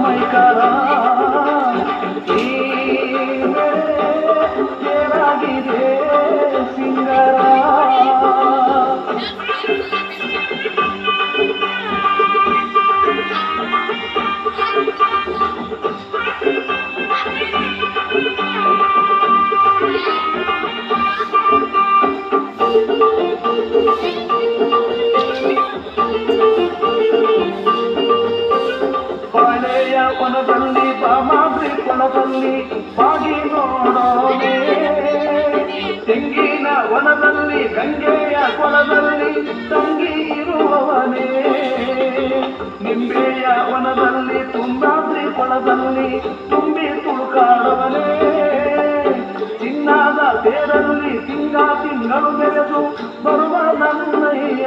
ಮೈಕರ ಏನಾಗಿದೆ ಸಿಂಗರ ಬಾಳೆಯ ವನದಲ್ಲಿ ಬಾಮಾದ್ರಿ ಕೊಳದಲ್ಲಿ ಬಾಗಿ ನೋಡೋನೆ, ತೆಂಗಿನ ವನದಲ್ಲಿ ಗಂಗೆಯ ಕೊಳದಲ್ಲಿ ತಂಗಿ ಇರುವವನೇ, ನಿಂಬೆಯ ವನದಲ್ಲಿ ತುಂಗಾದ್ರಿ ಕೊಳದಲ್ಲಿ ತುಂಬಿ ತುಳುಕಾಡವನೇ, ಚಿನ್ನದ ತೇರಲ್ಲಿ ತಿಂಗಳು ಬೆರೆದು ಬರುವ ನನ್ನಯ್ಯ.